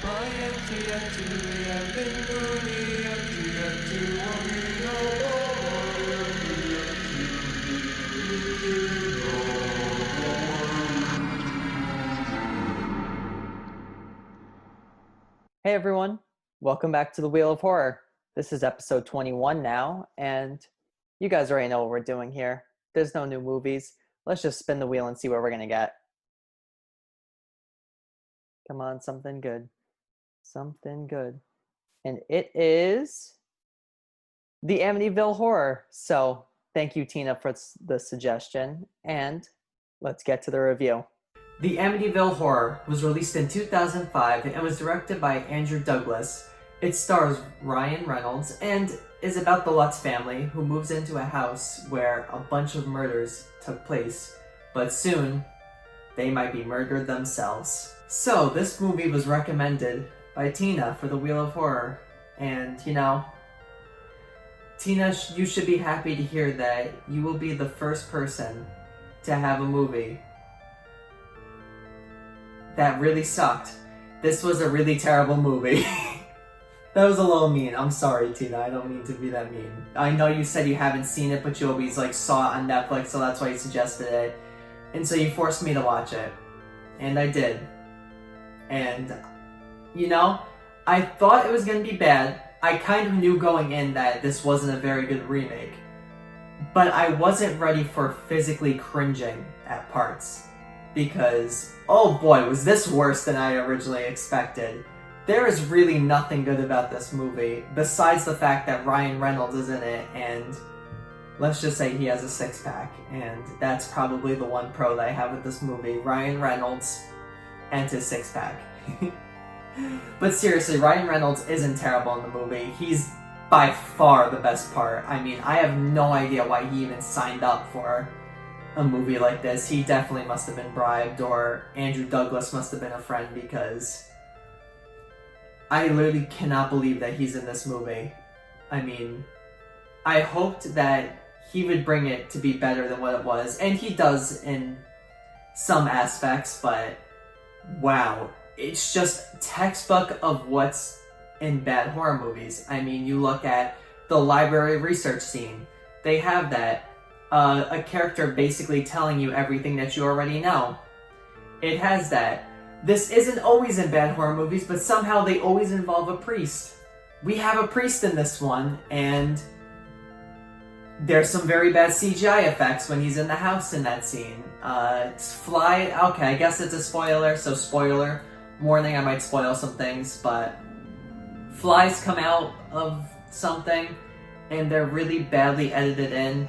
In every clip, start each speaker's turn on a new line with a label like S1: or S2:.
S1: Hey everyone, welcome back to the Wheel of Horror. This is episode 21 now, and you guys already know what we're doing here. There's no new movies. Let's just spin the wheel and see what we're gonna get. Come on, something good. Something good. And it is the Amityville Horror. So thank you, Tina, for the suggestion, and let's get to the review. The Amityville Horror was released in 2005 and was directed by Andrew Douglas. It stars Ryan Reynolds and is about the Lutz family who moves into a house where a bunch of murders took place, but soon they might be murdered themselves. So this movie was recommended by Tina for the Wheel of Horror, and Tina, you should be happy to hear that you will be the first person to have a movie that really sucked. This was a really terrible movie. That was a little mean. I'm sorry, Tina. I don't mean to be that mean. I know you said you haven't seen it, but you always saw it on Netflix, so that's why you suggested it. And so you forced me to watch it. And I did. And, I thought it was going to be bad. I kind of knew going in that this wasn't a very good remake. But I wasn't ready for physically cringing at parts. Because, oh boy, was this worse than I originally expected. There is really nothing good about this movie, besides the fact that Ryan Reynolds is in it, and let's just say he has a six-pack, and that's probably the one pro that I have with this movie, Ryan Reynolds and his six-pack. But seriously, Ryan Reynolds isn't terrible in the movie. He's by far the best part. I mean, I have no idea why he even signed up for a movie like this. He definitely must have been bribed, or Andrew Douglas must have been a friend, because I literally cannot believe that he's in this movie. I mean, I hoped that he would bring it to be better than what it was, and he does in some aspects, but wow, it's just textbook of what's in bad horror movies. I mean, you look at the library research scene, they have that. A character basically telling you everything that you already know. It has that. This isn't always in bad horror movies, but somehow they always involve a priest. We have a priest in this one, and there's some very bad CGI effects when he's in the house in that scene. Fly, okay, I guess it's a spoiler, so spoiler. Warning, I might spoil some things, but flies come out of something, and they're really badly edited in.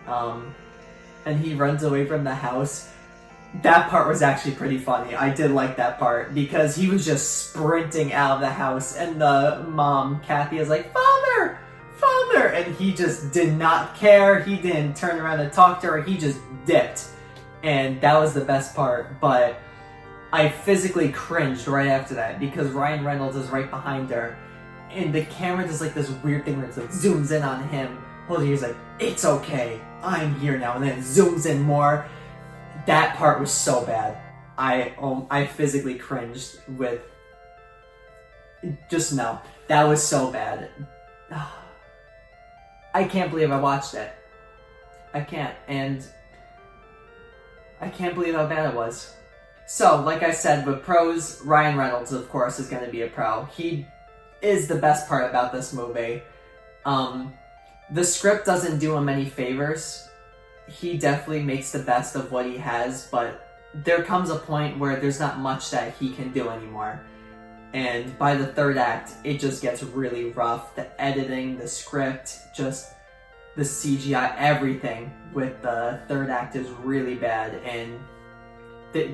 S1: And he runs away from the house. That part was actually pretty funny. I did like that part, because he was just sprinting out of the house, and the mom, Kathy, is like, "Father! Father!" And he just did not care. He didn't turn around and talk to her. He just dipped. And that was the best part. But I physically cringed right after that, because Ryan Reynolds is right behind her. And the camera does this weird thing where it zooms in on him. He's like, "It's okay, I'm here now," and then it zooms in more. That part was so bad. I physically cringed with, just no. That was so bad. I can't believe I watched it. I can't, and I can't believe how bad it was. So, like I said, with pros, Ryan Reynolds, of course, is going to be a pro. He is the best part about this movie. The script doesn't do him any favors. He definitely makes the best of what he has, but there comes a point where there's not much that he can do anymore. And by the third act, it just gets really rough. The editing, the script, just the CGI, everything with the third act is really bad, and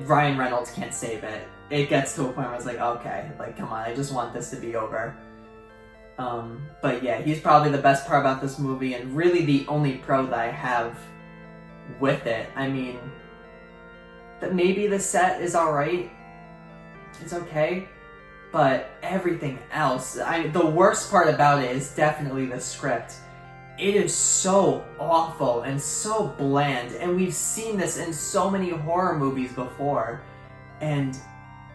S1: Ryan Reynolds can't save it. It gets to a point where it's like, okay, come on, I just want this to be over. But yeah, he's probably the best part about this movie, and really the only pro that I have with it. I mean, maybe the set is alright. It's okay. But everything else, the worst part about it is definitely the script. It is so awful and so bland, and we've seen this in so many horror movies before, and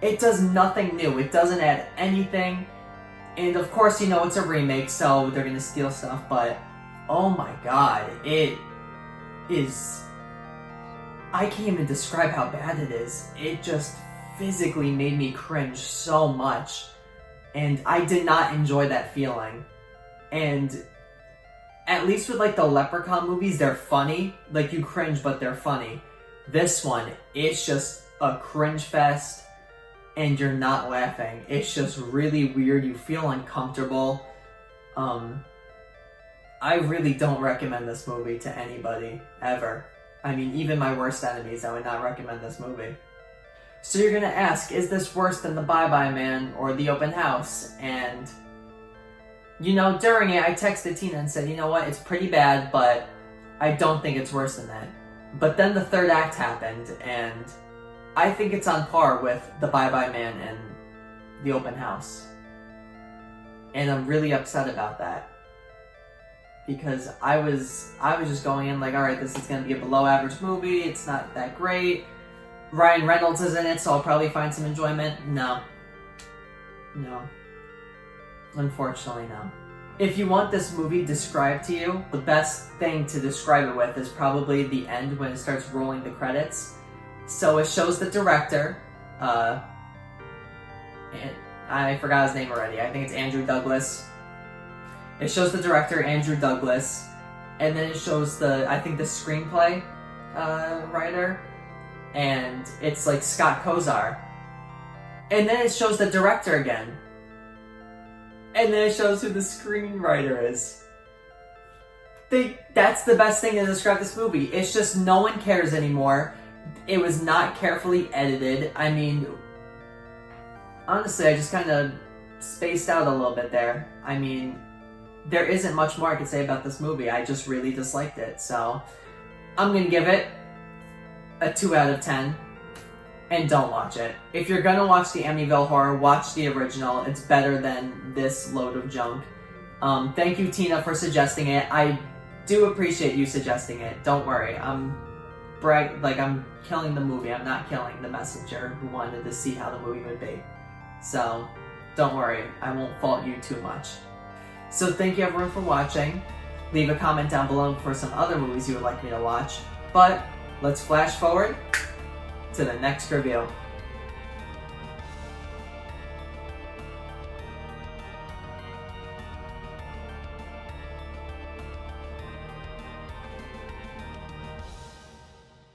S1: It does nothing new. It doesn't add anything. And of course, you know, it's a remake, so they're gonna steal stuff, but oh my god, it is... I can't even describe how bad it is. It just physically made me cringe so much. And I did not enjoy that feeling. And at least with like the Leprechaun movies, they're funny. Like you cringe, but they're funny. This one, it's just a cringe fest and you're not laughing. It's just really weird. You feel uncomfortable. I really don't recommend this movie to anybody, ever. I mean, even my worst enemies, I would not recommend this movie. So you're gonna ask, is this worse than The Bye-Bye Man or The Open House? And, you know, during it, I texted Tina and said, you know what, it's pretty bad, but I don't think it's worse than that. But then the third act happened, and I think it's on par with The Bye-Bye Man and The Open House. And I'm really upset about that. Because I was just going in like, alright, this is going to be a below average movie, it's not that great. Ryan Reynolds is in it, so I'll probably find some enjoyment. No. No. Unfortunately, no. If you want this movie described to you, the best thing to describe it with is probably the end when it starts rolling the credits. So it shows the director, and I forgot his name already, I think it's Andrew Douglas. It shows the director, Andrew Douglas, and then it shows I think the screenplay writer, and it's like Scott Kozar. And then it shows the director again. And then it shows who the screenwriter is. That's the best thing to describe this movie. It's just no one cares anymore. It was not carefully edited. I mean, honestly, I just kind of spaced out a little bit there. I mean, there isn't much more I could say about this movie. I just really disliked it. So, I'm going to give it a 2 out of 10. And don't watch it. If you're going to watch the Amityville Horror, watch the original. It's better than this load of junk. Thank you, Tina, for suggesting it. I do appreciate you suggesting it. Don't worry. I'm killing the movie. I'm not killing the messenger who wanted to see how the movie would be. So, don't worry. I won't fault you too much. So thank you everyone for watching. Leave a comment down below for some other movies you would like me to watch. But let's flash forward to the next review.